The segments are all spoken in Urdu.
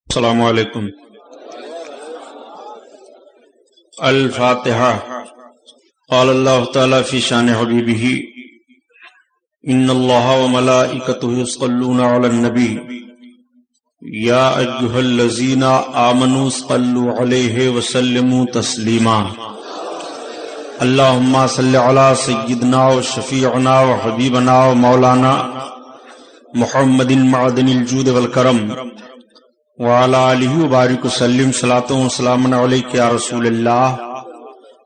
السلام علیکم۔ الفاتحہ۔ قال اللہ تعالی فی شان حبیبہ ان اللہ وملائکتہ یصلون علی النبی یا ایھا الذین آمنوا صلوا علیہ وسلموا تسلیما۔ اللہم صل علی سیدنا و شفیعنا و حبیبنا و مولانا محمد معدن الجود والکرم وعلی آلہ وبارک وسلم صلاۃ و سلام علیک یا رسول اللہ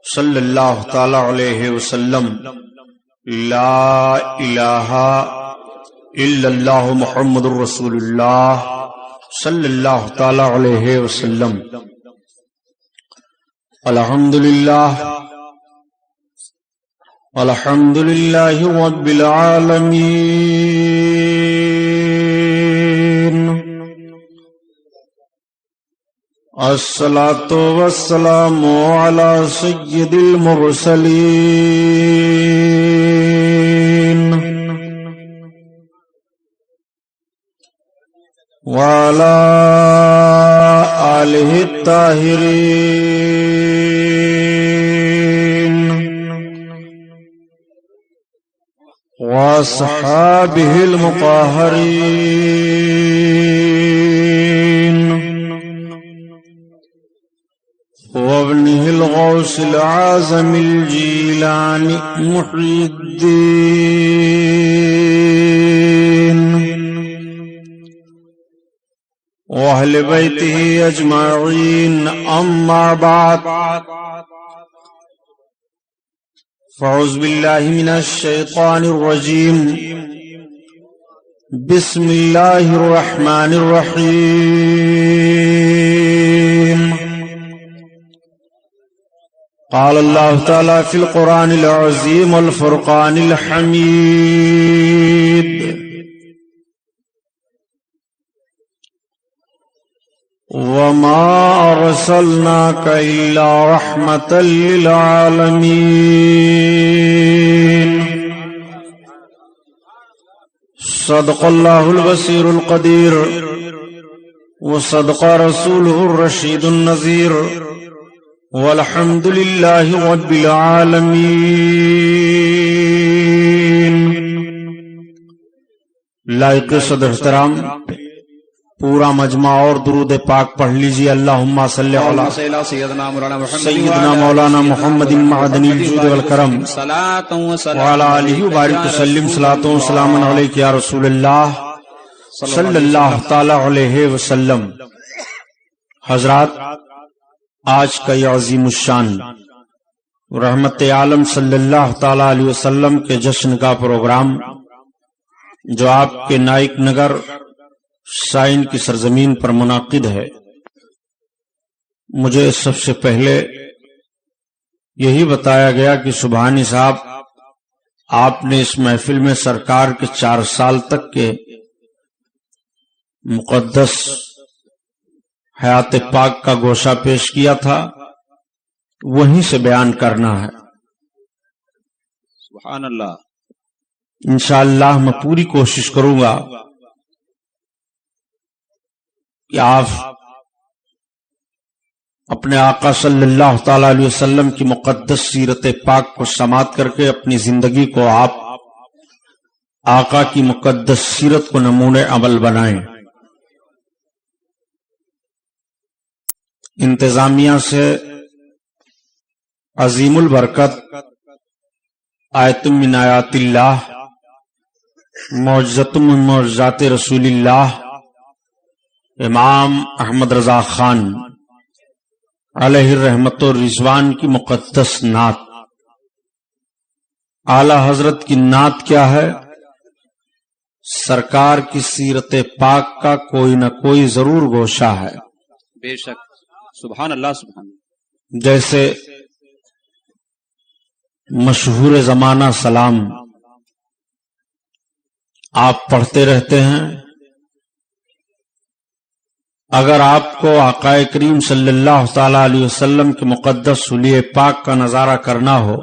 صلی اللہ تعالی علیہ وسلم۔ لا الہ الا اللہ محمد رسول اللہ صلی اللہ تعالی علیہ وسلم۔ الحمدللہ الحمدللہ رب العالمین، الصلاۃ والسلام علی سید المرسلین وعلی آلہ الطاہرین واصحابہ المطہرین وابنہ الغوث العظم الجیلانی محی الدین واہل بیتہ اجمعین، اما بعد فاعوذ باللہ من الشیطان الرجیم، بسم اللہ الرحمن الرحیم۔ قال اللہ تعالی فی القرآن العظیم والفرقان الحمید، وما ارسلناک الا رحمۃ للعالمین۔ صدق اللہ البصیر القدیر وصدق رسولہ الرشید النذیر، والحمد للہ رب العالمین۔ لائق صدر احترام، پورا مجمع اور درود پاک پڑھ لیجیے۔ اللہم صلی علی سیدنا مولانا محمد معدن الجود والکرم وعلی آلہ وبارک وسلم صلاۃ و سلام علیک یا رسول اللہ صلی اللہ تعالی علیہ وسلم۔ حضرات، آج کا یہ عظیم الشان رحمت عالم صلی اللہ تعالی علیہ وسلم کے جشن کا پروگرام، جو آپ کے نائک نگر سائن کی سرزمین پر منعقد ہے، مجھے سب سے پہلے یہی بتایا گیا کہ سبحانی صاحب، آپ نے اس محفل میں سرکار کے 4 سال تک کے مقدس حیات پاک کا گوشہ پیش کیا تھا، وہیں سے بیان کرنا ہے۔ سبحان اللہ۔ انشاءاللہ میں پوری کوشش کروں گا کہ آپ اپنے آقا صلی اللہ تعالی علیہ وسلم کی مقدس سیرت پاک کو سماعت کر کے اپنی زندگی کو آپ آقا کی مقدس سیرت کو نمونے عمل بنائیں۔ انتظامیہ سے عظیم البرکت آیت من آیات اللہ، معجزۃ من معجزات رسول اللہ، امام احمد رضا خان علیہ الرحمت والرضوان کی مقدس نعت۔ اعلی حضرت کی نعت کیا ہے؟ سرکار کی سیرت پاک کا کوئی نہ کوئی ضرور گوشہ ہے۔ بے شک، سبحان اللہ سبحان اللہ۔ جیسے مشہور زمانہ سلام آپ پڑھتے رہتے ہیں، اگر آپ کو آقا کریم صلی اللہ تعالی علیہ وسلم کے مقدس حلیہ پاک کا نظارہ کرنا ہو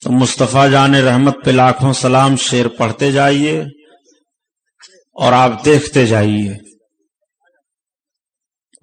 تو مصطفیٰ جان رحمت پہ لاکھوں سلام شعر پڑھتے جائیے اور آپ دیکھتے جائیے۔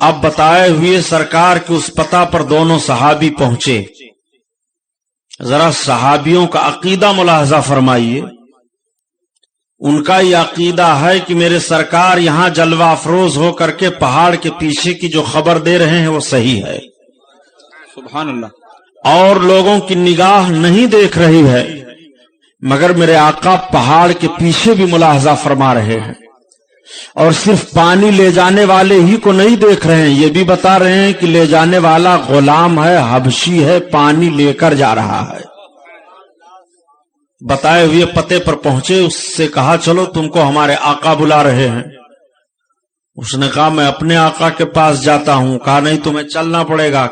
اب بتائے ہوئے سرکار کے اس پتہ پر دونوں صحابی پہنچے. ذرا صحابیوں کا عقیدہ ملاحظہ فرمائیے. ان کا یہ عقیدہ ہے کہ میرے سرکار یہاں جلوہ افروز ہو کر کے پہاڑ کے پیچھے کی جو خبر دے رہے ہیں وہ صحیح ہے. سبحان اللہ. اور لوگوں کی نگاہ نہیں دیکھ رہی ہے، مگر میرے آقا پہاڑ کے پیچھے بھی ملاحظہ فرما رہے ہیں. اور صرف پانی لے جانے والے ہی کو نہیں دیکھ رہے ہیں، یہ بھی بتا رہے ہیں کہ لے جانے والا غلام ہے، حبشی ہے، پانی لے کر جا رہا ہے. بتائے ہوئے پتے پر پہنچے. اس سے کہا چلو تم کو ہمارے آقا بلا رہے ہیں. اس نے کہا میں اپنے آقا کے پاس جاتا ہوں. کہا نہیں تمہیں چلنا پڑے گا.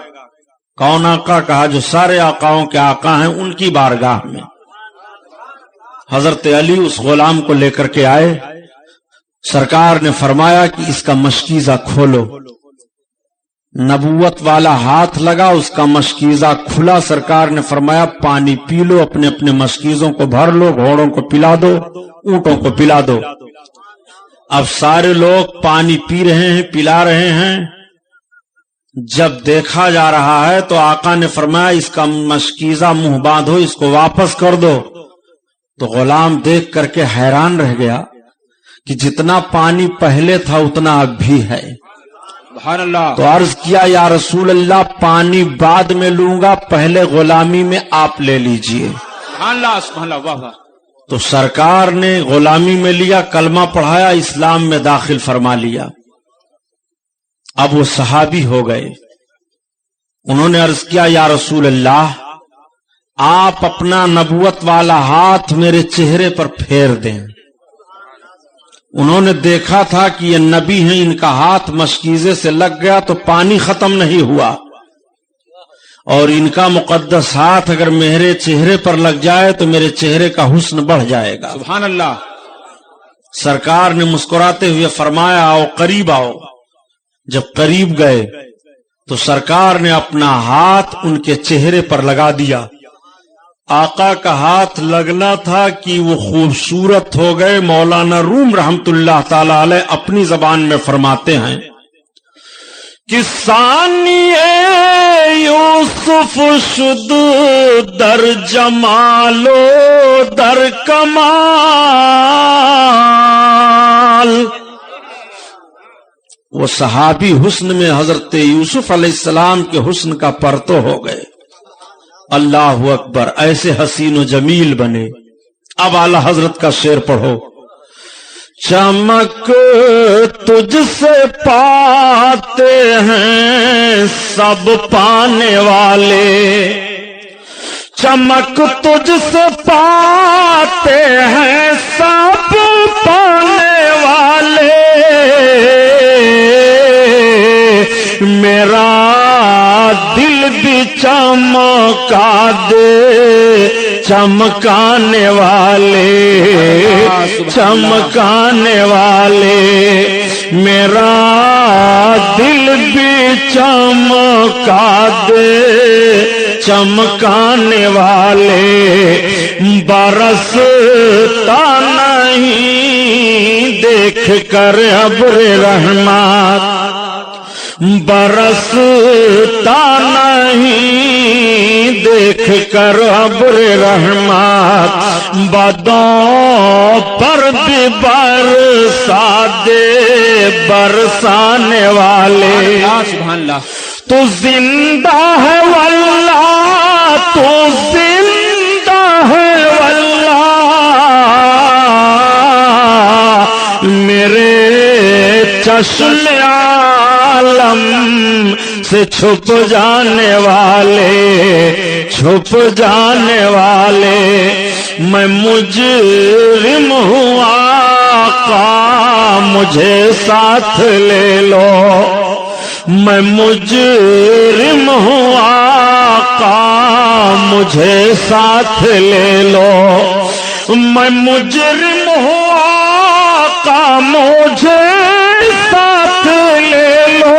کون آقا؟ کہا جو سارے آقاؤں کے آقا ہیں ان کی بارگاہ میں. حضرت علی اس غلام کو لے کر کے آئے. سرکار نے فرمایا کہ اس کا مشکیزہ کھولو. نبوت والا ہاتھ لگا، اس کا مشکیزہ کھلا. سرکار نے فرمایا پانی پی لو، اپنے اپنے مشکیزوں کو بھر لو، گھوڑوں کو پلا دو، اونٹوں کو پلا دو. اب سارے لوگ پانی پی رہے ہیں، پلا رہے ہیں. جب دیکھا جا رہا ہے تو آقا نے فرمایا اس کا مشکیزہ منہ باندھو، اس کو واپس کر دو. تو غلام دیکھ کر کے حیران رہ گیا کہ جتنا پانی پہلے تھا اتنا اب بھی ہے. سبحان اللہ. تو عرض کیا یا رسول اللہ پانی بعد میں لوں گا، پہلے غلامی میں آپ لے لیجئے. سبحان اللہ. سبحان اللہ. واہ واہ. تو سرکار نے غلامی میں لیا، کلمہ پڑھایا، اسلام میں داخل فرما لیا. اب وہ صحابی ہو گئے. انہوں نے عرض کیا یا رسول اللہ آپ اپنا نبوت والا ہاتھ میرے چہرے پر پھیر دیں. انہوں نے دیکھا تھا کہ یہ نبی ہیں، ان کا ہاتھ مشکیزے سے لگ گیا تو پانی ختم نہیں ہوا، اور ان کا مقدس ہاتھ اگر میرے چہرے پر لگ جائے تو میرے چہرے کا حسن بڑھ جائے گا. سبحان اللہ. سرکار نے مسکراتے ہوئے فرمایا آؤ قریب آؤ. جب قریب گئے تو سرکار نے اپنا ہاتھ ان کے چہرے پر لگا دیا. آقا کا ہاتھ لگنا تھا کہ وہ خوبصورت ہو گئے. مولانا روم رحمت اللہ تعالی علیہ اپنی زبان میں فرماتے ہیں کہ ثانی یوسف شد در جمال و در کمال. وہ صحابی حسن میں حضرت یوسف علیہ السلام کے حسن کا پرتو ہو گئے. اللہ اکبر، ایسے حسین و جمیل بنے. اب اعلی حضرت کا شعر پڑھو. چمک تجھ سے پاتے ہیں سب پانے والے، چمک تجھ سے پاتے ہیں سب پانے والے. میرا دل بھی چمکا دے چمکانے والے، چمکانے والے. میرا دل بھی چمکا دے چمکانے والے. برستا نہیں دیکھ کر ابر رحمت، برستا نہیں دیکھ کر ابر رحمت. بدوں پر بھی برسا دے برسانے والے. سبحان اللہ. تو زندہ ہے واللہ، تو زندہ ہے واللہ. میرے چشم عالم سے چھپ جانے والے، چھپ جانے والے. میں مجرم ہوں آقا مجھے ساتھ لے لو. میں مجرم ہوں آقا مجھے ساتھ لے لو. میں مجرم ہوں آقا مجھے ساتھ لے لو.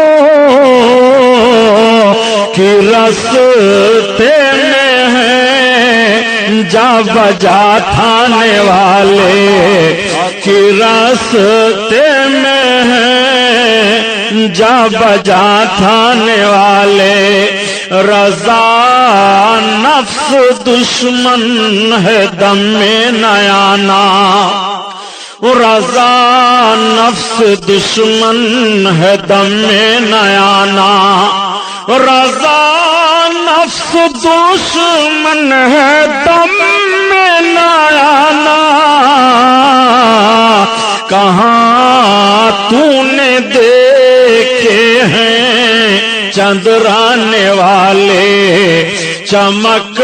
کہ راستے میں ہیں جا بجا تھانے والے، کہ راستے میں ہیں جا بجا تھانے والے رضا نفس دشمن ہے دم میں نیانا رضا نفس دشمن ہے دم میں نیانا رضا نفس دشمن ہے دم میں نیانا کہاں تو نے دیکھے ہیں چندرانے والے چمک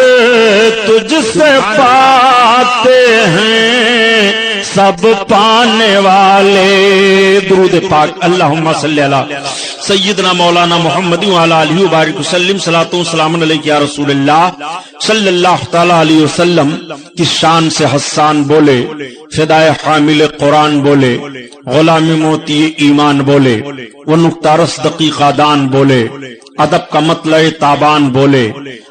تجھ سے پاتے ہیں سب پانے والے درود پاک اللہم صلی اللہ سیدنا مولانا محمد وعلی آلہ وبارک وسلم صلاۃ و سلام علیک یا رسول اللہ صلی اللہ تعالی علیہ وسلم کی شان سے حسان بولے فدائے حامل قرآن بولے غلام موتی ایمان بولے وہ نقطہ رس دقیقہ دان بولے ادب کا مطلع تابان بولے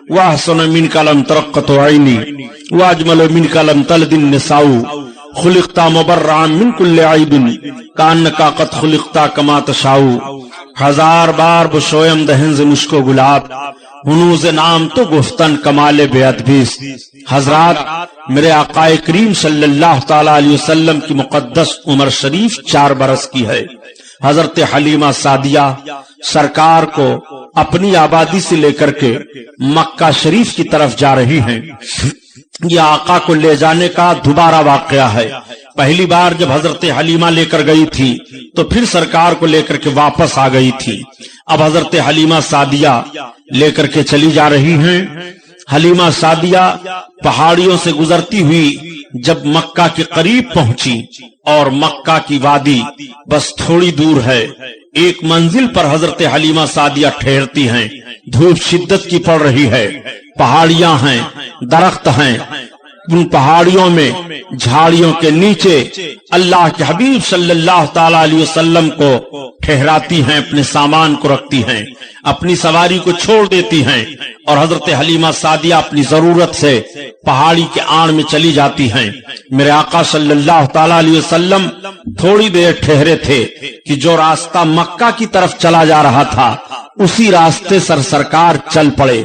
وَأَحْسَنَ مِنْكَ لَمْ تَرَقَّتُ عَيْنِي وَأَجْمَلُ مِنْكَ لَمْ تَلِدِ النِّسَاءُ خلقت مبرعا من کل عیب کانک قد خلقت کما تشاء ہزار بار بشویم دہنز مشکو گلاب ہنوز نام تو گفتن کمال بے ادبیس حضرات میرے آقا کریم صلی اللہ تعالی علیہ وسلم کی مقدس عمر شریف 4 برس کی ہے حضرت حلیمہ سعدیہ سرکار کو اپنی آبادی سے لے کر کے مکہ شریف کی طرف جا رہی ہیں یہ آقا کو لے جانے کا دوبارہ واقعہ ہے پہلی بار جب حضرت حلیمہ لے کر گئی تھی تو پھر سرکار کو لے کر کے واپس آ گئی تھی اب حضرت حلیمہ سعدیہ لے کر کے چلی جا رہی ہیں حلیمہ سعدیہ پہاڑیوں سے گزرتی ہوئی جب مکہ کے قریب پہنچی اور مکہ کی وادی بس تھوڑی دور ہے ایک منزل پر حضرت حلیمہ سعدیہ ٹھہرتی ہیں دھوپ شدت کی پڑ رہی ہے پہاڑیاں ہیں درخت ہیں ان پہاڑیوں میں جھاڑیوں کے نیچے اللہ کے حبیب صلی اللہ تعالی علیہ وسلم کو ٹھہراتی ہیں اپنے سامان کو رکھتی ہیں اپنی سواری کو چھوڑ دیتی ہیں اور حضرت حلیمہ سعدیہ اپنی ضرورت سے پہاڑی کے آڑ میں چلی جاتی ہیں میرے آقا صلی اللہ تعالی علیہ وسلم تھوڑی دیر ٹھہرے تھے کہ جو راستہ مکہ کی طرف چلا جا رہا تھا اسی راستے سرکار چل پڑے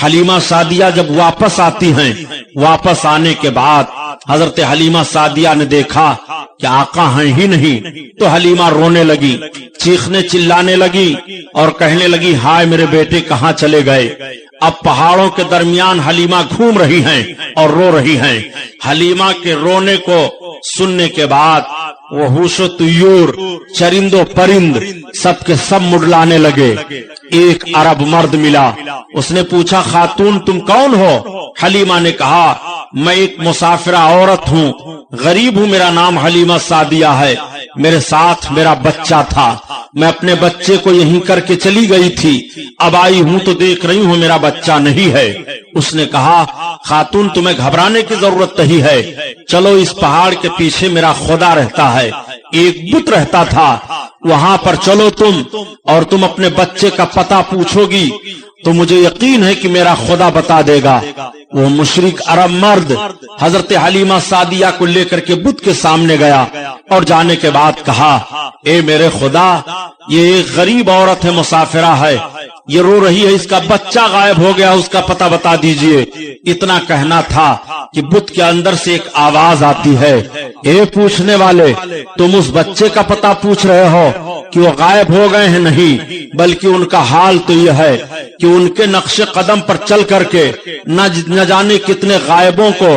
حلیمہ سعدیہ جب واپس آتی ہیں واپس آنے کے بعد حضرت حلیمہ سعدیہ نے دیکھا کہ آقا ہیں ہی نہیں تو حلیمہ رونے لگی چیخنے چلانے لگی اور کہنے لگی ہائے میرے بیٹے کہاں چلے گئے اب پہاڑوں کے درمیان حلیمہ گھوم رہی ہیں اور رو رہی ہیں حلیمہ کے رونے کو سننے کے بعد وہ ہوش و طیور چرند و پرند سب کے سب مڈلانے لگے ایک عرب مرد ملا اس نے پوچھا خاتون تم کون ہو حلیمہ نے کہا میں ایک مسافرہ عورت ہوں غریب ہوں میرا نام حلیمہ سعدیہ ہے میرے ساتھ میرا بچہ تھا میں اپنے بچے کو یہیں کر کے چلی گئی تھی اب آئی ہوں تو دیکھ رہی ہوں میرا بچہ نہیں ہے اس نے کہا خاتون تمہیں گھبرانے کی ضرورت نہیں ہے چلو اس پہاڑ کے پیچھے میرا خدا رہتا ہے ایک بت رہتا تھا وہاں پر چلو تم اور تم اپنے بچے کا پتہ پوچھو گی تو مجھے یقین ہے کہ میرا خدا بتا دے گا وہ مشرک عرب مرد حضرت حلیمہ سعدیہ کو لے کر کے بت کے سامنے گیا اور جانے کے بعد کہا اے میرے خدا یہ ایک غریب عورت ہے مسافرہ ہے یہ رو رہی ہے اس کا بچہ غائب ہو گیا اس کا پتہ بتا دیجئے اتنا کہنا تھا کہ بت کے اندر سے ایک آواز آتی ہے اے پوچھنے والے تم اس بچے کا پتہ پوچھ رہے ہو کہ وہ غائب ہو گئے ہیں نہیں بلکہ ان کا حال تو یہ ہے کہ ان کے نقش قدم پر چل کر کے نہ جانے کتنے غائبوں کو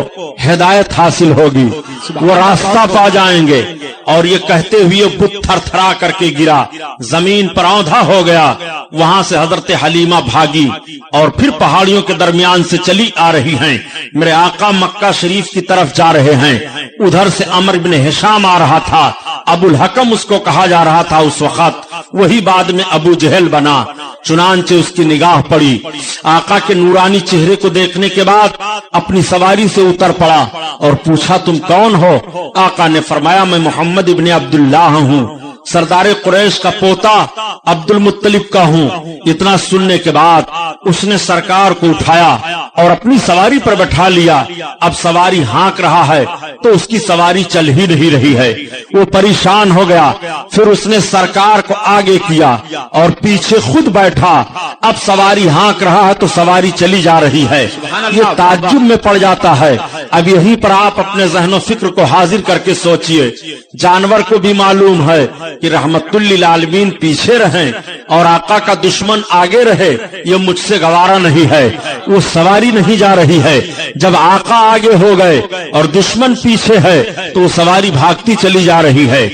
ہدایت حاصل ہوگی وہ راستہ پا جائیں گے اور یہ کہتے ہوئے بت تھر تھرا کر کے گرا زمین پر اوندھا ہو گیا وہاں سے حضرت حلیمہ بھاگی اور پھر پہاڑیوں کے درمیان سے چلی آ رہی ہیں میرے آقا مکہ شریف کی طرف جا رہے ہیں ادھر سے عمر بن ہشام آ رہا تھا ابو الحکم اس کو کہا جا رہا تھا اس وقت وہی بعد میں ابو جہل بنا چنانچہ اس کی نگاہ پڑی آقا کے نورانی چہرے کو دیکھنے کے بعد اپنی سواری سے اتر پڑا اور پوچھا تم کون ہو آقا نے فرمایا میں محمد ابن عبداللہ ہوں سردار قریش کا پوتا عبد المطلب کا ہوں اتنا سننے کے بعد اس نے سرکار کو اٹھایا اور اپنی سواری پر بٹھا لیا. اب سواری ہانک رہا ہے تو اس کی سواری چل ہی نہیں رہی ہے. وہ پریشان ہو گیا. پھر اس نے سرکار کو آگے کیا اور پیچھے خود بیٹھا. اب سواری ہانک رہا ہے تو سواری چلی جا رہی ہے. یہ تعجب میں پڑ جاتا ہے. اب یہیں پر آپ اپنے ذہن و فکر کو حاضر کر کے سوچئے. جانور کو بھی معلوم ہے کہ رحمت للعالمین پیچھے رہیں اور آقا کا دشمن آگے رہے، یہ مجھ سے گوارا نہیں ہے. وہ سواری نہیں جا رہی ہے. جب آقا آگے ہو گئے اور دشمن پیچھے ہے تو وہ سواری بھاگتی چلی جا رہی ہے.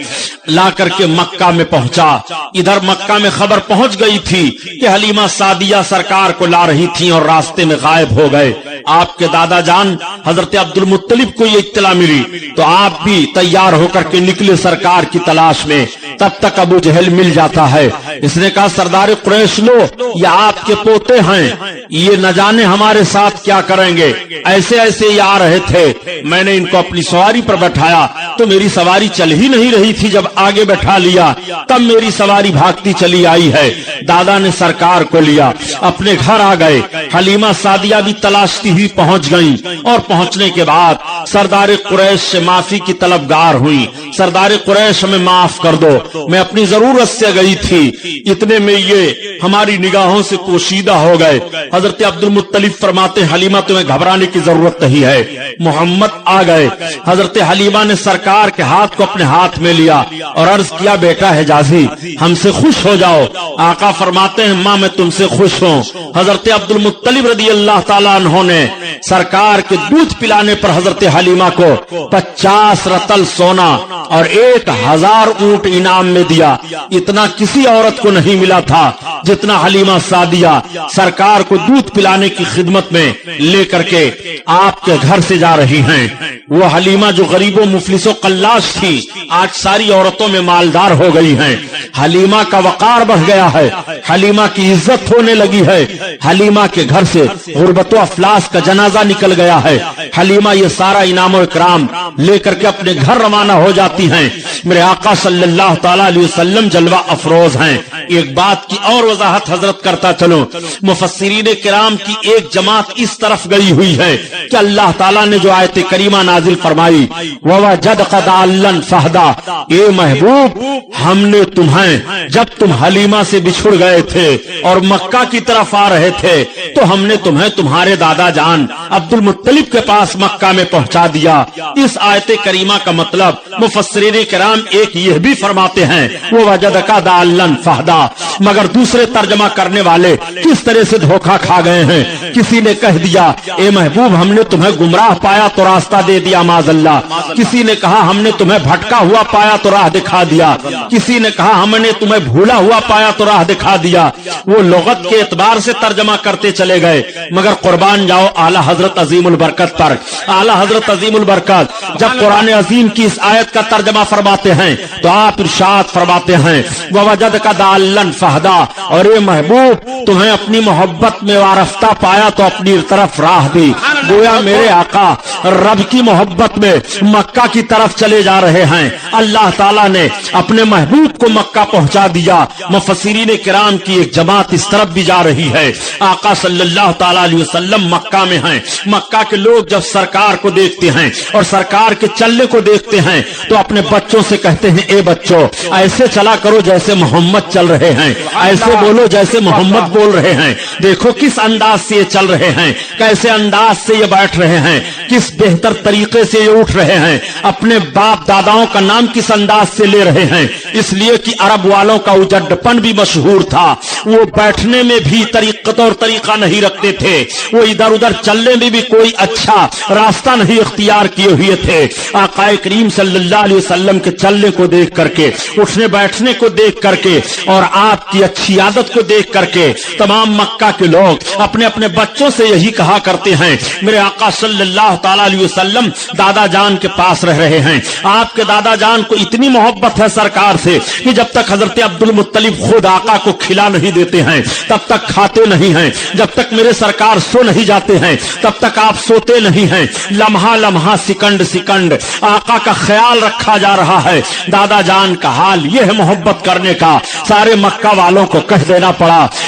لا کر کے مکہ میں پہنچا. ادھر مکہ میں خبر پہنچ گئی تھی کہ حلیمہ سعدیہ سرکار کو لا رہی تھی اور راستے میں غائب ہو گئے. آپ کے دادا جان حضرت عبد المطلب کو یہ اطلاع ملی تو آپ بھی تیار ہو کر کے نکلے سرکار کی تلاش میں. تب تک ابو جہل مل جاتا ہے. اس نے کہا سردار قریش لو، یہ آپ کے پوتے ہیں، یہ نہ جانے ہمارے ساتھ کیا کریں گے. ایسے ایسے یہ آ رہے تھے، میں نے ان کو اپنی سواری پر بٹھایا تو میری سواری چل ہی نہیں رہی تھی. جب آگے بٹھا لیا تب میری سواری بھاگتی چلی آئی ہے. دادا نے سرکار کو لیا، اپنے گھر آ گئے. حلیمہ سعدیہ بھی تلاشتی ہوئی پہنچ گئیں اور پہنچنے کے بعد سردار قریش سے معافی کی طلبگار ہوئی. سردار قریش ہمیں معاف کر دو، میں اپنی ضرورت سے گئی تھی. اتنے میں یہ ہماری نگاہوں سے پوشیدہ ہو گئے. حضرت عبد المطلب فرماتے حلیمہ تمہیں گھبرانے کی ضرورت نہیں ہے، محمد آ گئے. حضرت حلیمہ نے سرکار کے ہاتھ کو اپنے ہاتھ میں لیا اور عرض کیا بیٹا حجازی ہم سے خوش ہو جاؤ. آقا فرماتے ہیں ماں میں تم سے خوش ہوں. حضرت عبد المطلب رضی اللہ تعالیٰ عنہ نے سرکار کے دودھ پلانے پر حضرت حلیمہ کو 50 رتل سونا اور 1000 اونٹ انعام میں دیا. اتنا کسی عورت کو نہیں ملا تھا جتنا حلیمہ سعدیہ سرکار کو دودھ پلانے کی خدمت میں لے کر کے آپ کے گھر سے جا رہی ہیں. وہ حلیمہ جو غریب و مفلس و قلاش تھی آج ساری عورتوں میں مالدار ہو گئی ہیں. حلیمہ کا وقار بڑھ گیا ہے، حلیمہ کی عزت ہونے لگی ہے. حلیمہ کے گھر سے غربت و افلاس کا جنازہ نکل گیا ہے. حلیمہ یہ سارا انعام و اکرام لے کر کے اپنے گھر روانہ ہو جاتی ہیں. میرے آقا صلی اللہ تعالی علیہ وسلم جلوہ افروز ہیں. ایک بات کی اور وضاحت حضرت کرتا چلوں، مفسرین کرام کی ایک جماعت اس طرف گئی ہوئی ہے کہ اللہ تعالیٰ نے جو آیت کریمہ نازل فرمائی وَوَجَدْكَ ضَالًّا فَهَدَىٰ، اے محبوب ہم نے تمہیں جب تم حلیمہ سے بچھڑ گئے تھے اور مکہ کی طرف آ رہے تھے تو ہم نے تمہیں تمہارے دادا جان عبد المطلب کے پاس مکہ میں پہنچا دیا. اس آیت کریمہ کا مطلب مفسرین کرام ایک یہ بھی فرماتے ہیں وَوَجَدْكَ ضَالًّا فَهَدَىٰ، مگر دوسرے ترجمہ کرنے والے کس طرح سے دھوکہ کھا گئے ہیں. کسی نے کہہ دیا اے محبوب ہم نے تمہیں گمراہ پایا تو راستہ دے دیا معاذ اللہ. کسی نے کہا ہم نے تمہیں بھٹکا ہوا پایا تو راہ دکھا دیا. کسی نے کہا ہم نے تمہیں بھولا ہوا پایا تو راہ دکھا دیا. وہ لغت کے اعتبار سے ترجمہ کرتے چلے گئے مگر قربان جاؤ اعلی حضرت عظیم البرکت پر. اعلی حضرت عظیم البرکت جب قرآن عظیم کی اس آیت کا ترجمہ فرماتے ہیں تو آپ ارشاد فرماتے ہیں وَوَجَدْكَ ضَالًّا فَهَدَىٰ، اور اے محبوب تمہیں اپنی محبت میں وارفتہ پایا تو اپنی طرف راہ دی. گویا میرے آقا رب کی محبت میں مکہ کی طرف چلے جا رہے ہیں. اللہ تعالیٰ نے اپنے محبوب کو مکہ پہنچا دیا. مفسرین کرام کی ایک جماعت اس طرف بھی جا رہی ہے. آقا صلی اللہ تعالی علیہ وسلم مکہ میں ہیں. مکہ کے لوگ جب سرکار کو دیکھتے ہیں اور سرکار کے چلنے کو دیکھتے ہیں تو اپنے بچوں سے کہتے ہیں اے بچوں ایسے چلا کرو جیسے محمد چل رہے ہیں، ایسے بولو جیسے محمد بول رہے ہیں. دیکھو کس انداز سے یہ چل رہے ہیں، کیسے انداز سے یہ بیٹھ رہے ہیں، کس بہتر طریقے سے یہ اٹھ رہے ہیں، اپنے باپ داداؤں کا نام کس انداز سے لے رہے ہیں. اس لیے کہ عرب والوں کا اجڈپن بھی مشہور تھا. وہ بیٹھنے میں بھی طریقت اور طریقہ نہیں رکھتے تھے، وہ ادھر ادھر چلنے میں بھی کوئی اچھا راستہ نہیں اختیار کیے ہوئے تھے. آقا کریم صلی اللہ علیہ وسلم کے چلنے کو دیکھ کر کے، اٹھنے بیٹھنے کو دیکھ کر کے اور آپ کی اچھی عادت کو دیکھ کر کے تمام مکہ کے لوگ اپنے اپنے بچوں سے یہی کہا کرتے ہیں میرے آقا صلی اللہ تعالی علیہ وسلم دادا جان کے پاس رہ رہے ہیں. آپ کے دادا جان کو اتنی محبت ہے سرکار سے کہ جب تک حضرت عبد المطلب خود آقا کو کھلا نہیں دیتے ہیں تب تک کھاتے نہیں ہیں. جب تک میرے سرکار سو نہیں جاتے ہیں تب تک آپ سوتے نہیں ہیں. لمحہ لمحہ سیکنڈ سیکنڈ آقا کا خیال رکھا جا رہا ہے. دادا جان کا حال یہ ہے محبت کرنے کا. سارے مکہ والوں کو کہہ دینا پڑا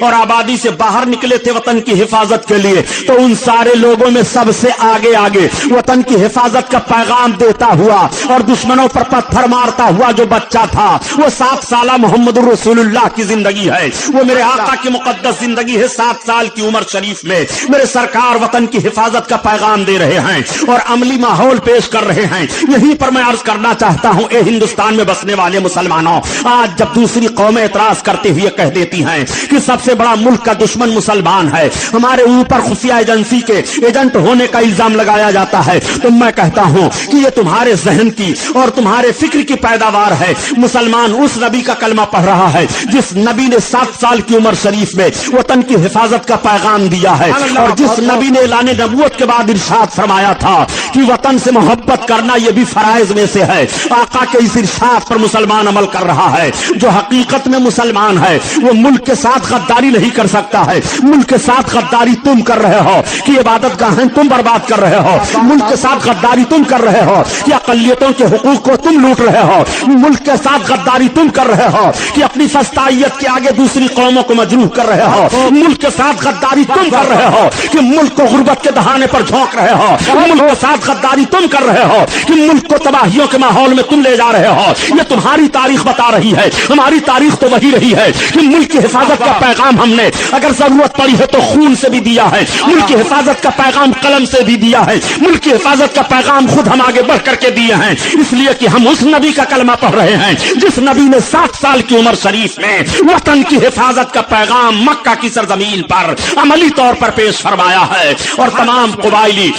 اور آبادی سے باہر نکلے تھے وطن کی حفاظت کے لیے، تو ان سارے لوگوں میں سب سے آگے آگے وطن کی حفاظت کا پیغام دیتا ہوا اور دشمنوں پر پتھر مارتا ہوا جو بچہ تھا، وہ 7 سالہ محمد رسول اللہ کی زندگی ہے، وہ میرے آقا کی مقدس زندگی ہے۔ 7 سال کی عمر شریف میں میرے سرکار وطن کی حفاظت کا پیغام دے رہے ہیں اور عملی ماحول پیش کر رہے ہیں۔ یہیں پر میں عرض کرنا چاہتا ہوں، اے ہندوستان میں بسنے والے مسلمانوں، آج جب دوسری قومیں اعتراض کرتے ہوئے کہہ دیتی ہیں کہ سب سے بڑا ملک کا دشمن مسلمان ہے، ہمارے اوپر خفیہ ایجنسی کے ایجنٹ ہونے کا الزام لگایا جاتا ہے، تو میں کہتا ہوں کہ یہ تمہارے ذہن کی اور تمہارے فکر کی پیداوار ہے۔ مسلمان اس نبی کا کلمہ پڑھ رہا ہے جس نبی نے 7 سال کی عمر شریف میں وطن کی حفاظت کا پیغام دیا ہے، اور جس نبی نے اعلان نبوت کے بعد ارشاد فرمایا تھا کہ وطن سے محبت کرنا یہ بھی فرائض میں سے ہے۔ آقا کے اس ارشاد پر مسلمان عمل کر رہا ہے۔ جو حقیقت میں مسلمان ہے وہ ملک کے ساتھ غداری نہیں کر سکتا ہے۔ ملک کے ساتھ غداری تم کر رہے ہو کہ عبادت گاہیں تم برباد کر رہے ہو، ملک کے ساتھ غداری تم کر رہے ہو کہ اقلیتوں کے حقوق کو تم لوٹ رہے ہو، ملک کے ساتھ غداری تم کر رہے ہو کہ اپنی فسطائیت کے آگے دوسری قوموں کو مجروح کر رہے ہو، ملک کے ساتھ غداری تم کر رہے ہو کہ ملک کو غربت کے دہانے پر جھونک رہے ہو، ملک کے ساتھ غداری تم کر رہے ہو کہ ملک کو تباہیوں کے ماحول میں تم لے جا رہے ہو۔ یہ تمہاری تاریخ بتا رہی ہے، ہماری تاریخ تو وہی رہی ہے کہ ملک کی حفاظت کا پیغام ہم نے اگر ضرورت پڑی ہے تو خون سے بھی دیا ہے، ملک کی حفاظت کا پیغام قلم سے بھی دیا ہے، ملک کی حفاظت کا پیغام خود ہم آگے بڑھ کر کے دیے ہیں، اس لیے کہ ہم اس نبی کا کلمہ پڑھ رہے ہیں جس نبی نے 7 سال کی عمر شریف میں وطن کی حفاظت کا پیغام مکہ کی سرزمین پر عملی طور پر پیش فرمایا ہے، اور تمام قبائلی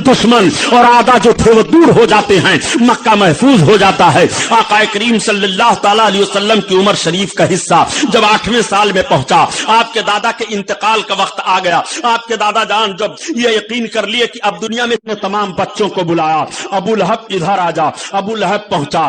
دشمن اور آدھا جو تھے وہ دور ہو جاتے ہیں، مکہ محفوظ ہو جاتا ہے۔ آقا کریم صلی اللہ تعالی علیہ وسلم کی عمر شریف کا حصہ جب 8ویں سال میں پہنچا، آپ کے دادا کے انتقال کا وقت آ گیا۔ آپ کے دادا جان جب یہ یقین کر لیے کہ اب دنیا میں اتنے تمام بچوں کو بلایا، ابو لہب ادھر آ جا، ابو لہب پہنچا،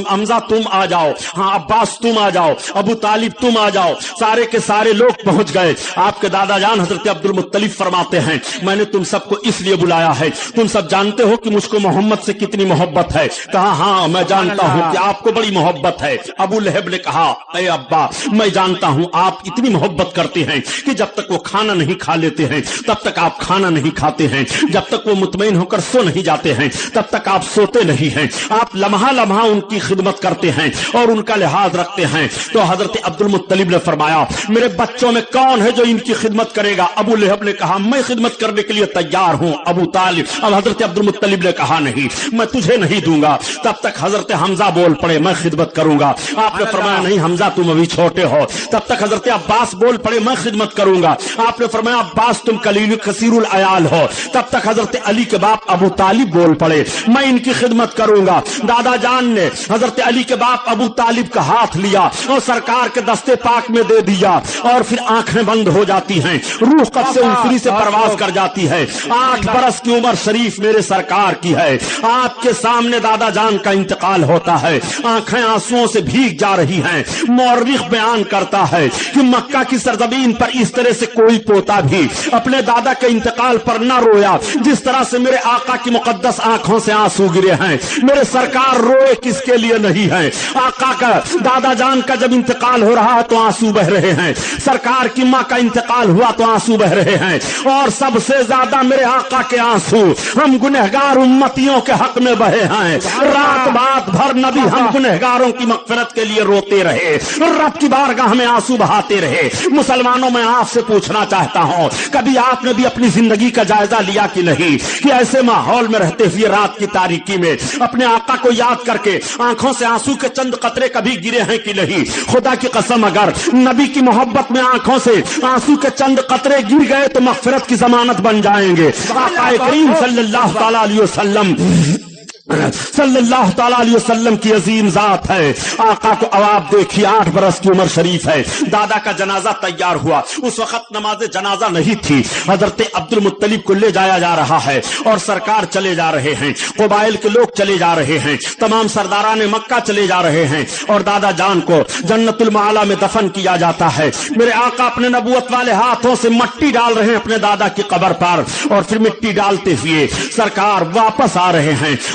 حمزہ تم آ جاؤ، ہاں عباس تم آ جاؤ، ابو طالب تم آ جاؤ، سارے کے سارے لوگ پہنچ گئے۔ آپ کے دادا جان حضرت عبد المطلب فرماتے ہیں میں نے تم سب کو اس لیے بلایا ہے، تم سب جانتے ہو کہ مجھ کو محمد سے کتنی محبت ہے۔ کہا ہاں میں جانتا ہوں کہ آپ کو بڑی محبت ہے۔ ابو لہب نے کہا اے ابا میں جانتا ہوں آپ اتنی محبت کرتے ہیں کہ جب تک وہ کھانا نہیں کھا لیتے ہیں تب تک آپ کھانا نہیں کھاتے ہیں، جب تک وہ مطمئن ہو کر سو نہیں جاتے ہیں تب تک آپ سوتے نہیں ہیں، آپ لمحہ لمحہ ان کی خدمت کرتے ہیں اور ان کا لحاظ رکھتے ہیں۔ تو حضرت عبد المطلب نے فرمایا میرے بچوں میں کون ہے جو ان کی خدمت کرے گا؟ ابو لہب نے کہا میں خدمت کرنے کے لیے تیار ہوں ابو طالب۔ اب حضرت عبد المطلب نے کہا نہیں میں تجھے نہیں دوں گا تب تک حضرت حمزہ بول پڑے میں خدمت کروں گا۔ آپ نے فرمایا نہیں حمزہ تم ابھی چھوٹے ہو۔ تب تک حضرت عباس بول پڑے میں خدمت کروں گا۔ آپ نے فرمایا عباس تم کلیل کثیر العیال ہو۔ تب تک حضرت علی کے باپ ابو طالب بول پڑے میں ان کی خدمت کروں گا۔ دادا جان نے حضرت علی کے باپ ابو طالب کا ہاتھ لیا اور سرکار کے دستے پاک میں دے دیا، اور پھر آنکھیں بند ہو جاتی ہیں، روح قد سے انفری سے پرواز کر جاتی ہے۔ 8 برس کی عمر شریف میرے سرکار کی ہے، آپ کے سامنے دادا جان کا انتقال ہوتا ہے، آنکھیں آنسوؤں سے بھیگ جا رہی ہیں۔ مورخ بیان کرتا ہے کہ مکہ کی سرزمین پر اس طرح سے کوئی پوتا بھی اپنے دادا کے انتقال پر نہ رویا جس طرح سے میرے آقا کی مقدس آنکھوں سے آنسو گرے ہیں۔ میرے سرکار روئے کس کے لیے نہیں ہے؟ آقا کا دادا جان کا جب انتقال ہو رہا ہے تو آنسو بہ رہے ہیں، سرکار کی ماں کا انتقال ہوا تو آنسو بہ رہے ہیں، اور سب سے زیادہ میرے آقا کے آنسو ہم گنہگار امتیوں کے حق میں بہے ہیں۔ رات بات بھر نبی ہم گنہگاروں کی مغفرت کے لیے روتے رہے، رب کی بارگاہ میں آنسو بہاتے رہے۔ مسلمانوں میں آپ سے پوچھنا چاہتا ہوں کبھی آپ نے بھی اپنی زندگی کا جائزہ لیا کہ نہیں کہ ایسے ماحول میں رہتے ہوئے رات کی تاریکی میں اپنے آقا کو یاد کر کے آنکھوں سے آنسو کے چند قطرے کبھی گرے ہیں کہ نہیں؟ خدا کی قسم اگر نبی کی محبت میں آنکھوں سے آنسو کے چند قطرے گر گئے تو مغفرت کی ضمانت بن جائیں گے۔ آقا کریم صلی اللہ تعالی علیہ وسلم کی عظیم ذات ہے۔ آقا کو اب آپ دیکھیے 8 برس کی عمر شریف ہے، دادا کا جنازہ تیار ہوا، اس وقت نماز جنازہ نہیں تھی، حضرت عبد المطلب کو لے جایا جا رہا ہے اور سرکار چلے جا رہے ہیں، قبائل کے لوگ چلے جا رہے ہیں، تمام سرداران مکہ چلے جا رہے ہیں، اور دادا جان کو جنت المعالی میں دفن کیا جاتا ہے۔ میرے آقا اپنے نبوت والے ہاتھوں سے مٹی ڈال رہے ہیں اپنے دادا کی قبر پر، اور پھر مٹی ڈالتے ہوئے سرکار واپس آ رہے ہیں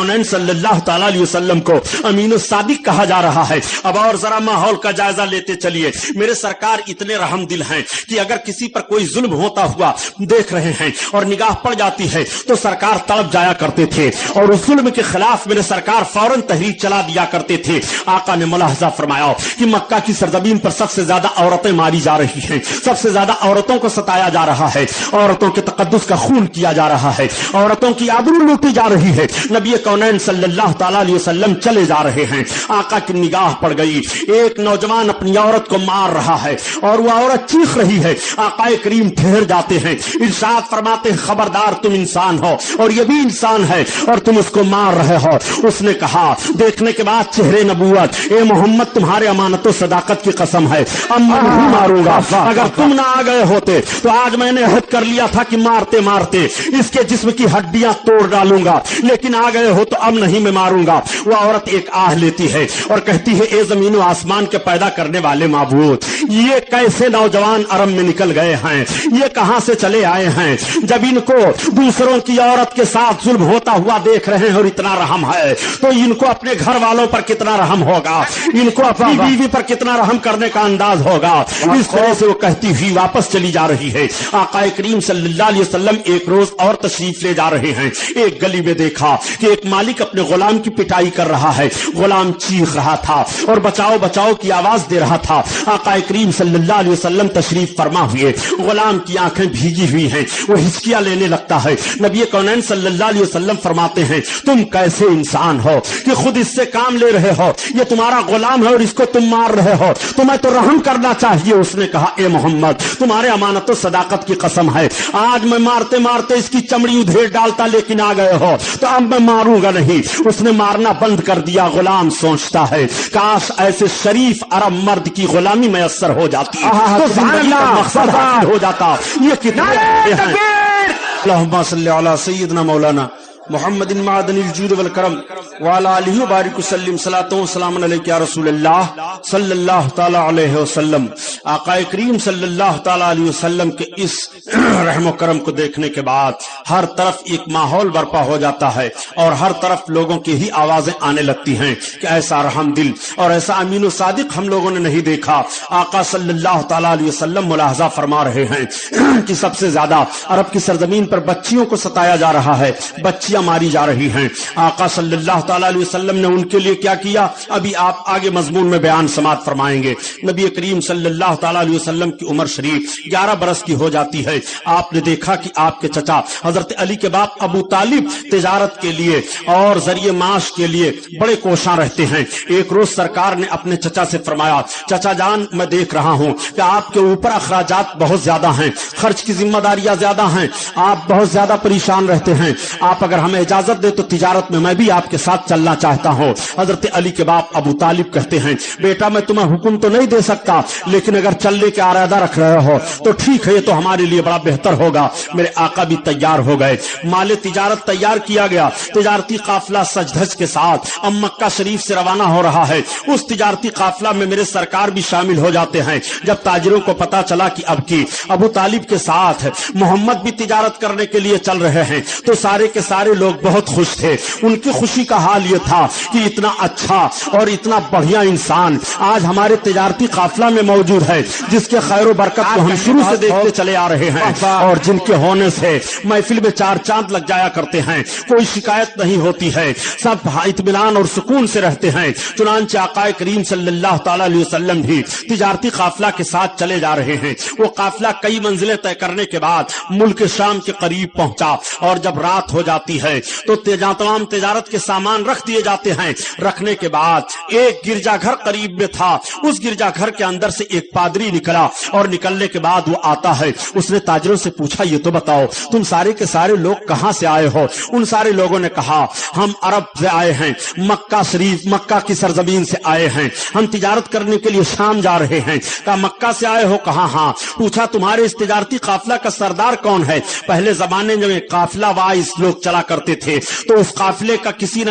کونین صلی اللہ تعالی علیہ وسلم کو امین الصادق کہا جا رہا ہے۔ اب اور ذرا ماحول کا جائزہ لیتے چلیے۔ میرے سرکار اتنے رحم دل ہیں کہ اگر کسی پر کوئی ظلم ہوتا ہوا دیکھ رہے ہیں اور نگاہ پڑ جاتی ہے تو سرکار تڑپ جایا کرتے تھے اور اس ظلم کے خلاف میرے سرکار فوراً تحریک چلا دیا کرتے تھے۔ آقا نے ملاحظہ فرمایا کہ مکہ کی سرزمین پر سب سے زیادہ عورتیں ماری جا رہی ہیں، سب سے زیادہ عورتوں کو ستایا جا رہا ہے، عورتوں کے تقدس کا خون کیا جا رہا ہے، عورتوں کی آبرو لوٹی جا رہی ہے۔ نبی کونین صلی اللہ تعالی علیہ وسلم چلے جا رہے ہیں، آقا کی نگاہ پڑ گئی، ایک نوجوان اپنی عورت کو مار رہا ہے اور وہ عورت چیخ رہی ہے۔ آقا کریم ٹھہر جاتے ہیں، ارشاد فرماتے ہیں خبردار تم انسان ہو اور یہ بھی انسان ہے اور تم اس کو مار رہے ہو۔ اس نے کہا دیکھنے کے بعد چہرے نبوت، اے محمد تمہارے امانت و صداقت کی قسم ہے اب میں نہیں ماروں گا، اگر تم نہ آ گئے ہوتے تو آج میں نے عہد کر لیا تھا کہ مارتے مارتے اس کے جسم کی ہڈیاں توڑ ڈالوں گا، لیکن آ گئے ہو تو اب نہیں میں ماروں گا۔ وہ عورت ایک آہ لیتی ہے اور کہتی ہے اے زمین و آسمان کے پیدا کرنے والے معبود، یہ کیسے نوجوان عرب میں نکل گئے ہیں، یہ کہاں سے چلے آئے ہیں؟ جب ان کو دوسروں کی عورت کے ساتھ ظلم ہوتا ہوا دیکھ رہے ہیں اور اتنا رحم ہے تو ان کو اپنے گھر والوں پر کتنا رحم ہوگا، ان کو اپنی بیوی پر کتنا رحم کرنے کا انداز ہوگا۔ اس طرح سے وہ کہتی ہوئی واپس چلی جا رہی ہے۔ آقا کریم صلی اللہ علیہ وسلم ایک روز اور تشریف لے جا رہے ہیں، ایک گلی میں دیکھا کہ ایک مالک اپنے غلام کی پٹائی کر رہا ہے، غلام چیخ رہا تھا اور بچاؤ بچاؤ کی آواز دے رہا تھا۔ آقا کریم صلی اللہ علیہ وسلم تشریف فرما ہوئے، غلام کی آنکھیں بھیگی ہوئی ہیں، وہ ہچکیاں لینے لگتا ہے۔ نبی کونین صلی اللہ علیہ وسلم فرماتے ہیں تم کیسے انسان ہو کہ خود اس سے کام لے رہے ہو، یہ تمہارا غلام ہے اور اس کو تم مار رہے ہو، تمہیں تو رحم کرنا چاہیے۔ اس نے کہا اے محمد تمہارے امانت و صداقت کی قسم ہے آج میں مارتے مارتے اس کی چمڑی ادھیڑ ڈالتا، لیکن آ گئے ہو تو اب میں ماروں گا نہیں۔ اس نے مارنا بند کر دیا۔ غلام سوچتا ہے کاش ایسے شریف عرب مرد کی غلامی میسر ہو جاتی تو زندگی کا مقصد حاصل ہو جاتا۔ یہ کتنے اللہم صلی علی سیدنا مولانا محمد معدن الجود والکرم وعلی آلہ وبارک وسلم صلاۃ و سلام علیک یا رسول اللہ صلی اللہ تعالی علیہ وسلم۔ آقا کریم صلی اللہ تعالی علیہ وسلم کے اس رحم و کرم کو دیکھنے کے بعد ہر طرف ایک ماحول برپا ہو جاتا ہے اور ہر طرف لوگوں کی ہی آوازیں آنے لگتی ہیں کہ ایسا رحم دل اور ایسا امین و صادق ہم لوگوں نے نہیں دیکھا۔ آقا صلی اللہ تعالی علیہ وسلم ملاحظہ فرما رہے ہیں کہ سب سے زیادہ عرب کی سرزمین پر بچیوں کو ستایا جا رہا ہے، بچیاں ماری جا رہی ہیں۔ آقا صلی اللہ تعالی علیہ وسلم نے ان کے لیے کیا کیا ابھی آپ آگے مضمون میں بیان سماعت فرمائیں گے۔ نبی کریم صلی اللہ تعالی علیہ وسلم کی عمر شریف 11 برس کی ہو جاتی ہے۔ آپ نے دیکھا کہ آپ کے چچا حضرت علی کے باپ ابو طالب تجارت کے لیے اور ذریعہ معاش کے لیے بڑے کوشاں رہتے ہیں۔ ایک روز سرکار نے اپنے چچا سے فرمایا چچا جان میں دیکھ رہا ہوں کہ آپ کے اوپر اخراجات بہت زیادہ ہیں، خرچ کی ذمہ داریاں زیادہ ہیں، آپ بہت زیادہ پریشان رہتے ہیں، آپ اگر ہمیں اجازت دے تو تجارت میں بھی آپ کے ساتھ چلنا چاہتا ہوں۔ حضرت علی کے باپ ابو طالب کہتے ہیں بیٹا میں تمہیں حکم تو نہیں دے سکتا، لیکن اگر چلنے کے ارادہ رکھ رہے ہو تو ٹھیک ہے، یہ تو ہمارے لیے بڑا بہتر ہوگا۔ میرے آقا بھی تیار ہو گئے، مال تجارت تیار کیا گیا، تجارتی قافلہ سج دھج کے ساتھ اب مکہ شریف سے روانہ ہو رہا ہے۔ اس تجارتی قافلہ میں میرے سرکار بھی شامل ہو جاتے ہیں۔ جب تاجروں کو پتا چلا کہ اب کی ابو طالب کے ساتھ محمد بھی تجارت کرنے کے لیے چل رہے ہیں تو سارے کے سارے لوگ بہت خوش تھے۔ ان کی خوشی کا حال یہ تھا کہ اتنا اچھا اور اتنا بڑھیا انسان آج ہمارے تجارتی قافلہ میں موجود ہے، جس کے خیر و برکت کو ہم شروع سے دیکھتے چلے آ رہے ہیں اور جن کے ہونے سے محفل میں 4 چاند لگ جایا کرتے ہیں، کوئی شکایت نہیں ہوتی ہے، سب اطمینان اور سکون سے رہتے ہیں۔ چنانچہ آقا کریم صلی اللہ تعالی علیہ وسلم بھی تجارتی قافلہ کے ساتھ چلے جا رہے ہیں۔ وہ قافلہ کئی منزلیں طے کرنے کے بعد ملک شام کے قریب پہنچا اور جب رات ہو جاتی ہے تو تمام تجارت کے سامان رکھ دیے جاتے ہیں۔ رکھنے کے بعد ایک گرجا گھر قریب میں تھا، اس گرجا گھر کے اندر سے ایک پادری نکلا اور نکلنے کے بعد وہ آتا ہے۔ اس نے تاجروں سے پوچھا یہ تو بتاؤ تم سارے کے سارے لوگ کہاں سے آئے ہو؟ ان سارے لوگوں نے کہا ہم عرب سے آئے ہیں، مکہ شریف مکہ کی سرزمین سے آئے ہیں، ہم تجارت کرنے کے لیے شام جا رہے ہیں۔ کہا مکہ سے آئے ہو؟ کہا ہاں۔ پوچھا تمہارے اس تجارتی قافلہ کا سردار کون ہے؟ پہلے زمانے میں قافلہ وائز لوگ چلا کرتے تھے تو اس قافلے کا کسی نہ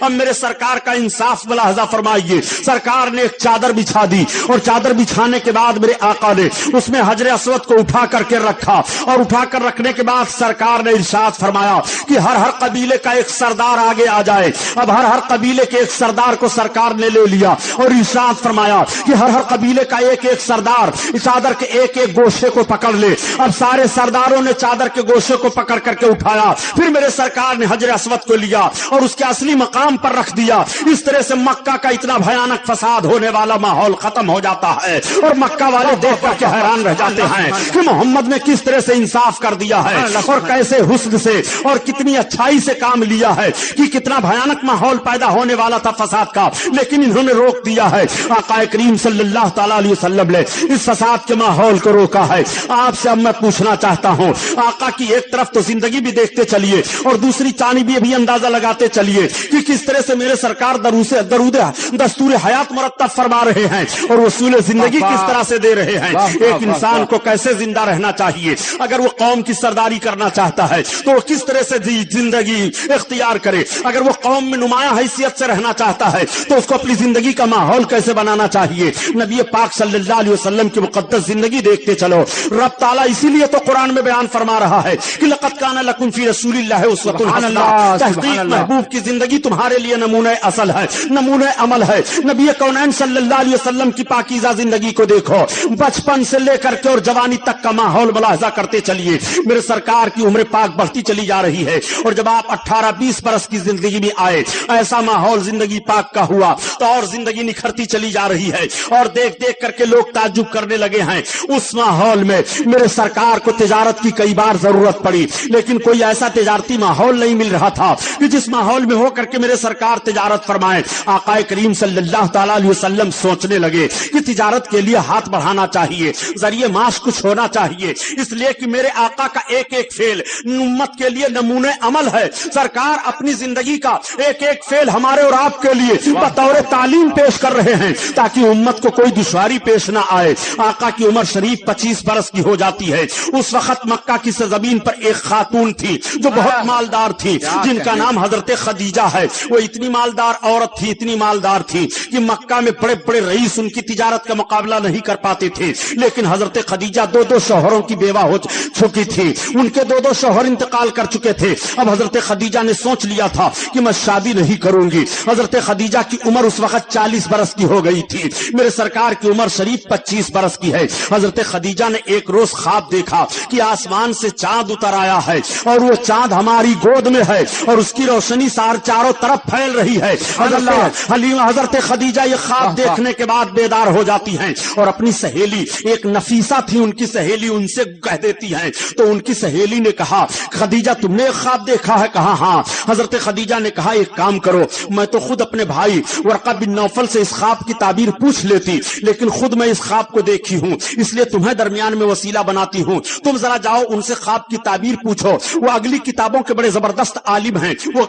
اب میرے سرکار کا انصاف ملاحظہ فرمائیے. سرکار نے ایک چادر بچھا دی اور چادر بچھانے کے بعد میرے آقا نے اس میں حجر اسود کو اٹھا کر کے رکھا, اور اٹھا کر رکھنے کے بعد سرکار نے ارشاد فرمایا کہ ہر قبیلے کا ایک سردار آگے آ جائے. اب ہر قبیلے کے ایک سردار کو سرکار نے لے لیا اور ارشاد فرمایا کہ ہر قبیلے کا ایک سردار چادر کے ایک گوشے کو پکڑ لے. اب سارے سرداروں نے چادر کے گوشے کو پکڑ کر کے اٹھایا. پھر میرے سرکار نے حجر اسود کو لیا اور اس کے اصلی مقام پر رکھ دیا. اس طرح سے مکہ کا اتنا بھیانک فساد ہونے والا ماحول ختم ہو جاتا ہے, اور مکہ والے دیکھ کر کے حیران رہ جاتے ہیں کہ محمد نے کس طرح سے انصاف کر دیا ہے اور کیسے حسن سے اور کتنی اچھائی سے کام لیا ہے کہ کتنا بھیانک ماحول پیدا ہونے والا تھا فساد کا, لیکن انہوں نے روک دیا ہے. آقا کریم صلی اللہ تعالی علیہ وسلم نے اس فساد کے ماحول کو روکا ہے. آپ سے اب میں پوچھنا چاہتا ہوں, آقا کی ایک طرف تو زندگی بھی دیکھتے چلیے اور دوسری جانب بھی اندازہ لگاتے چلیے کہ کس طرح سے میرے سرکار درود دستور حیات مرتب فرما رہے ہیں اور اصول زندگی کس طرح سے دے رہے ہیں. ایک انسان کو کیسے زندہ رہنا چاہیے, اگر وہ قوم کی سرداری کرنا چاہتا ہے تو وہ کس طرح سے زندگی اختیار کرے, اگر وہ قوم میں نمایاں حیثیت سے رہنا چاہتا ہے تو اس کو اپنی زندگی کا ماحول کیسے بنانا چاہیے. نبی پاک صلی اللہ علیہ وسلم کی مقدس زندگی دیکھتے چلو. رب تعالیٰ اسی لیے تو قرآن میں بیان فرما رہا ہے کہ لقد کان لکم فی رسول اللہ اسوۃ حسنہ, تحقیق محبوب کی زندگی تمہارے لیے نمونہ اصل ہے, نمونہ عمل ہے. نبی کونین صلی اللہ علیہ وسلم کی پاکیزہ زندگی کو دیکھو, بچپن سے لے کر کے اور جوانی تک کا ماحول ملاحظہ کرتے چلیے. میرے سرکار کی عمر پاک بڑھتی چلی جا رہی ہے, اور جب آپ 18-20 برس کی زندگی میں آئے, ایسا ماحول زندگی پاک کا ہوا تو اور زندگی نکھرتی چلی جا رہی ہے, اور دیکھ دیکھ کر کے لوگ تعجب کرنے لگے ہیں. اس ماحول میں میرے سرکار کو تجارت کی کئی بار ضرورت پڑی, لیکن کوئی ایسا تجارتی ماحول نہیں مل رہا تھا کہ جس ماحول میں ہو کر کے میرے سرکار تجارت فرمائیں. آقا کریم صلی اللہ تعالی علیہ وسلم سوچنے لگے کہ تجارت کے لیے ہاتھ بڑھانا چاہیے, ذریعے معاش کچھ ہونا چاہیے, اس لیے کہ میرے آقا کا ایک ایک فعل امت کے لیے نمونہ عمل ہے. سرکار اپنی زندگی کا ایک ایک فعل ہمارے اور آپ کے لیے بطور تعلیم پیش کر رہے ہیں تاکہ امت کو کوئی دشواری پیش نہ آئے. آقا کی عمر شریف 25 برس کی ہو جاتی ہے. اس وقت مکہ کی سرزمین پر ایک خاتون تھی جو بہت مالدار تھی, جن کا نام حضرت خدیجہ ہے. وہ اتنی مالدار عورت تھی, اتنی مالدار تھی کہ مکہ میں بڑے بڑے رئیس ان کی تجارت کا مقابلہ نہیں کر پاتے تھے. لیکن حضرت خدیجہ 2 شوہروں کی بیوہ ہو چکی تھی, ان کے 2 شوہر انتقال کر چکے تھے. اب حضرت خدیجہ نے سوچ لیا تھا کہ میں شادی نہیں کروں گی. حضرت خدیجہ کی عمر اس وقت 40 برس کی ہو گئی تھی, میرے سرکار کی عمر شریف 25 برس کی ہے. حضرت خدیجہ نے ایک روز خواب دیکھا کہ آسمان سے چاند اتر آیا ہے اور وہ چاند ہماری گود میں ہے اور اس کی روشنی چاروں طرف پھیل رہی ہے. حضرت خدیجہ یہ خواب دیکھنے کے بعد بیدار ہو جاتی ہیں اور اپنی سہیلی, ایک نفیسہ تھی ان کی سہیلی, ان سے کہہ دیتی ہیں. تو ان کی سہیلی نے کہا خدیجہ تم نے ایک خواب دیکھا ہے؟ کہا ہاں. حضرت خدیجہ نے کہا ایک کام کرو, میں تو خود اپنے بھائی ورقہ بن نوفل سے اس خواب کی تعبیر پوچھ لیتی, لیکن خود میں اس خواب کو دیکھی ہوں, اس لیے تمہیں درمیان میں وسیلہ بناتی ہوں. تم ذرا جاؤ ان سے خواب کی تعبیر پوچھو, وہ اگلی کتابوں کے بڑے زبردست عالم ہیں, وہ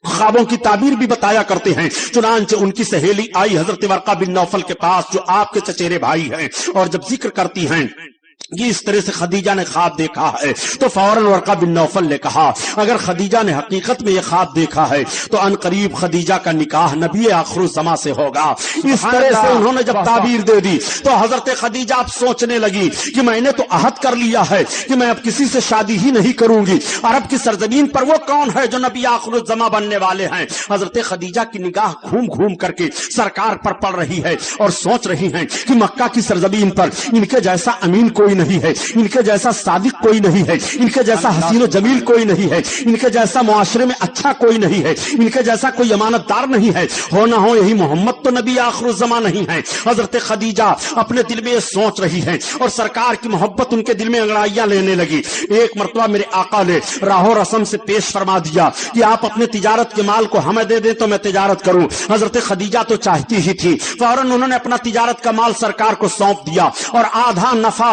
خوابوں کی تعبیر بھی بتایا کرتے ہیں. چنانچہ ان کی سہیلی آئی حضرت ورقہ بن نوفل کے پاس جو آپ کے چچیرے بھائی ہیں, اور جب ذکر کرتی ہیں کہ اس طرح سے خدیجہ نے خواب دیکھا ہے تو فوراً ورقہ بن نوفل نے کہا اگر خدیجہ نے حقیقت میں یہ خواب دیکھا ہے تو ان قریب خدیجہ کا نکاح نبی آخر الزماں سے ہوگا. اس طرح سے انہوں نے جب تعبیر دے دی تو حضرت خدیجہ اب سوچنے لگی کہ میں نے تو عہد کر لیا ہے کہ میں اب کسی سے شادی ہی نہیں کروں گی. عرب کی سرزمین پر وہ کون ہے جو نبی آخر الزماں بننے والے ہیں؟ حضرت خدیجہ کی نگاہ گھوم گھوم کر کے سرکار پر پڑ رہی ہے اور سوچ رہی ہیں کہ مکہ کی سرزمین پر ان کے جیسا امین کوئی نہیں ہے, ان کے جیسا صادق کوئی نہیں ہے, ان کے جیسا حسین و جمیل کوئی نہیں ہے, ان کے جیسا معاشرے میں اچھا کوئی نہیں ہے, ان کے جیسا کوئی امانت دار نہیں ہے. ہو نہ ہو یہی محمد تو نبی آخر الزماں نہیں ہے. حضرت خدیجہ اپنے دل میں یہ سوچ رہی ہیں اور سرکار کی محبت ان کے دل میں انگڑائیاں لینے لگی. ایک مرتبہ میرے آقا نے راہ و رسم سے پیش فرما دیا کہ آپ اپنے تجارت کے مال کو ہمیں دے دیں تو میں تجارت کروں. حضرت خدیجہ تو چاہتی ہی تھی, فوراً انہوں نے اپنا تجارت کا مال سرکار کو سونپ دیا اور آدھا نفع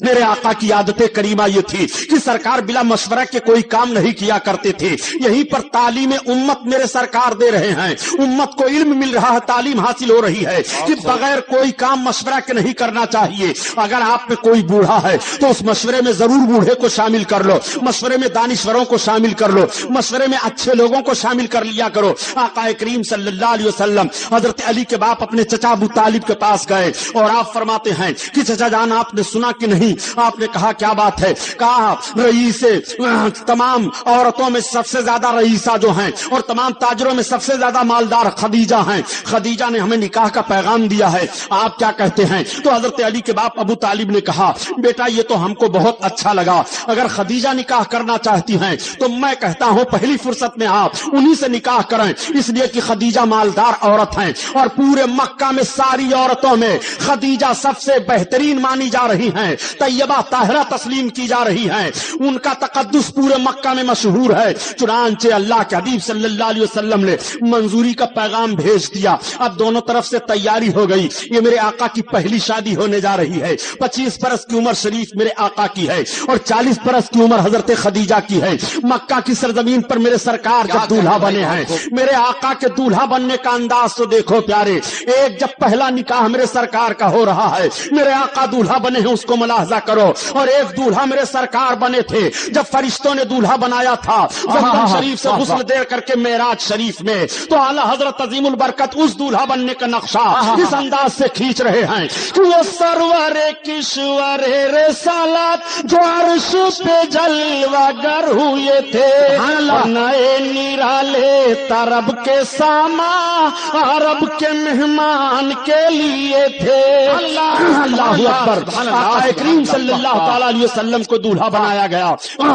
میرے آقا کی عادت کریمہ یہ تھی کہ سرکار بلا مشورہ کے کوئی کام نہیں کیا کرتے تھے. یہیں پر تعلیم امت میرے سرکار دے رہے ہیں. امت کو علم مل رہا ہے, تعلیم حاصل ہو رہی ہے کہ بغیر کوئی کام مشورہ کے نہیں کرنا چاہیے. اگر آپ میں کوئی بوڑھا ہے تو اس مشورے میں ضرور بوڑھے کو شامل کر لو, مشورے میں دانشوروں کو شامل کر لو, مشورے میں اچھے لوگوں کو شامل کر لیا کرو. آقا کریم صلی اللہ علیہ وسلم حضرت علی کے باپ اپنے چچا ابو طالب کے پاس گئے اور آپ فرماتے ہیں کہ چچا جان آپ نے سنا کہ نہیں؟ آپ نے کہا کیا بات ہے؟ کہا رئیس تمام عورتوں میں سب سے زیادہ رئیسہ جو ہیں اور تمام تاجروں میں سب سے زیادہ مالدار خدیجہ ہیں. خدیجہ نے ہمیں نکاح کا پیغام دیا ہے, آپ کیا کہتے ہیں؟ تو حضرت علی کے باپ ابو طالب نے کہا بیٹا یہ تو ہم کو بہت اچھا لگا, اگر خدیجہ نکاح کرنا چاہتی ہیں تو میں کہتا ہوں پہلی فرصت میں آپ انہی سے نکاح کریں, اس لیے کہ خدیجہ مالدار عورت ہیں اور پورے مکہ میں ساری عورتوں میں خدیجہ سب سے بہترین مانی جا رہی ہیں, طیبہ طاہرہ تسلیم کی جا رہی ہیں, ان کا تقدس پورے مکہ میں مشہور ہے. چنانچہ اللہ کے حبیب صلی اللہ علیہ وسلم نے منظوری کا پیغام بھیج دیا. اب دونوں طرف سے تیاری ہو گئی. یہ میرے آقا کی پہلی شادی ہونے جا رہی ہے. 25 برس کی عمر شریف میرے آقا کی ہے اور 40 برس کی عمر حضرت خدیجہ کی ہے. مکہ کی سرزمین پر میرے سرکار جب دولہا بنے ہیں, میرے آقا کے دولہا بننے کا انداز تو دیکھو پیارے. ایک جب پہلا نکاح میرے سرکار کا ہو رہا ہے, میرے آقا دولہا بنے ہیں, اس کو ملاحظہ کرو. اور ایک دولہا میرے سرکار بنے تھے جب فرشتوں نے دولہا بنایا تھا زمزم شریف سے غسل دے کر کے معراج شریف میں, تو اعلیٰ حضرت عظیم البرکت اس دولہا بننے کا نقشہ اس انداز سے کھینچ رہے ہیں کہ وہ سرور کشور رسالت جو عرش پہ جلوہ گر ہوئے تھے, نئے نرالے طرب کے ساما عرب کے مہمان کے لیے تھے. اللہ اکبر. آقا کریم صلی اللہ تعالی علیہ وسلم کو دولہا بنایا گیا,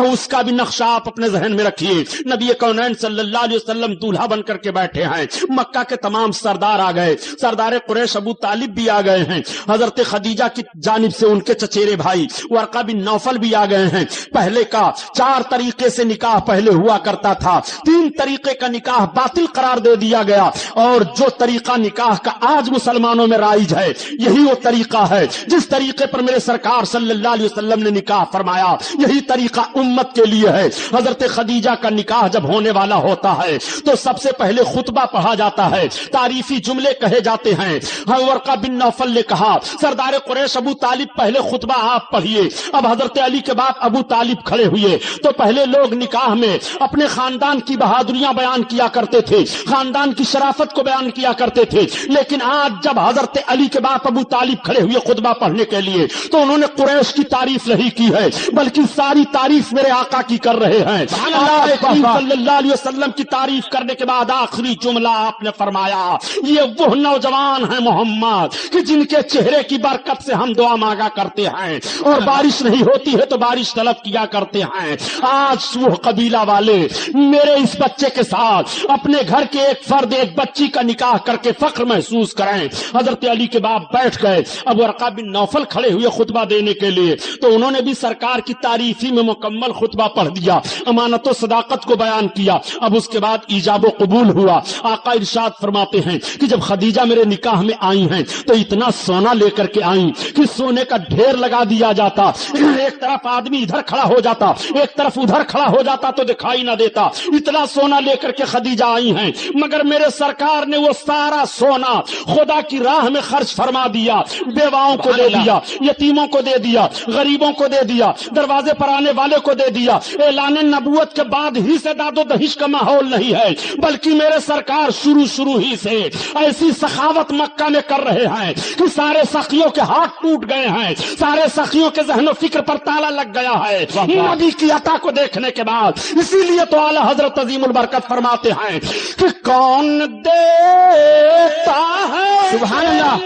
اس کا بھی نقشہ آپ اپنے ذہن میں رکھیے. نبی کونین صلی اللہ علیہ وسلم دولہا بن کر کے بیٹھے ہیں. مکہ کے تمام سردار آ گئے, سردار قریش ابو طالب بھی آ گئے ہیں, حضرت خدیجہ کی جانب سے ان کے چچیرے بھائی ورقہ بن نوفل بھی آ گئے ہیں. پہلے کا 4 طریقے سے نکاح پہلے ہوا کرتا تھا, 3 طریقے کا نکاح باطل قرار دے دیا گیا, اور جو طریقہ نکاح کا آج مسلمانوں میں رائج ہے یہی وہ طریقہ ہے جس طریقے پر میرے سرکار صلی اللہ علیہ وسلم نے نکاح فرمایا. یہی طریقہ امت کے لیے ہے. حضرت خدیجہ کا نکاح جب ہونے والا ہوتا ہے تو سب سے پہلے خطبہ پڑھا جاتا ہے, تعریفی جملے کہے جاتے ہیں. ورقہ بن نوفل نے کہا سردار قریش ابو طالب پہلے خطبہ آپ پڑھیے. اب حضرت علی کے باپ ابو طالب کھڑے ہوئے تو پہلے لوگ نکاح میں اپنے خاندان کی بہادریاں بیان کیا کرتے تھے, خاندان کی شرافت کو بیان کیا کرتے تھے. لیکن آج جب حضرت علی کے باپ ابو طالب کھڑے ہوئے خطبہ پڑھنے کے لیے تو انہوں نے قریش کی تعریف نہیں کی ہے بلکہ ساری تعریف میرے آقا کی کر رہے ہیں. صلی اللہ علیہ وسلم کی تعریف کرنے کے بعد آخری جملہ آپ نے فرمایا یہ وہ نوجوان ہیں محمد کہ جن کے چہرے کی برکت سے ہم دعا مانگا کرتے ہیں اور بارش نہیں ہوتی ہے تو بارش طلب کیا کرتے ہیں. آج وہ قبیلہ والے میرے اس بچے کے ساتھ اپنے گھر کے ایک فرد ایک بچی کا نکاح کر کے فخر محسوس کریں. حضرت علی کے باپ بیٹھ گئے, اب ورقہ بن نوفل کھڑے ہوئے خطبہ دینے کے لیے, تو انہوں نے بھی سرکار کی تعریفی میں مکمل خطبہ پڑھ دیا, امانت و صداقت کو بیان کیا. اب اس کے بعد ایجاب و قبول ہوا. آقا ارشاد فرماتے ہیں کہ جب خدیجہ میرے نکاح میں آئی ہیں تو اتنا سونا لے کر کے آئیں کہ سونے کا ڈھیر لگا دیا جاتا, ایک طرف آدمی ادھر کھڑا ہو جاتا ایک طرف ادھر کھڑا ہو جاتا تو دکھائی نہ دیتا. اتنا سونا لے کر کے خدیجہ آئی ہیں, مگر میرے سرکار نے وہ سارا سونا خدا کی راہ میں خرچ فرما دیا, بیواؤں کو دے دیا, یتیموں کو دے دیا, غریبوں کو دے دیا, دروازے پر آنے والے کو دے دیا. اعلان نبوت کے بعد ہی سے داد و دہش کا ماحول نہیں ہے بلکہ میرے سرکار شروع ہی سے ایسی سخاوت مکہ میں کر رہے ہیں کہ سارے سخیوں کے ہاتھ ٹوٹ گئے ہیں, سارے سخیوں کے ذہن و فکر پر تالا لگ گیا ہے نبی کی عطا کو دیکھنے کے بعد. اسی لیے تو اعلیٰ حضرت عظیم البرکت فرماتے ہیں کہ کون دیتا ہے سبحان اللہ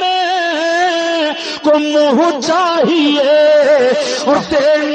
کو منہ چاہیے اور دینے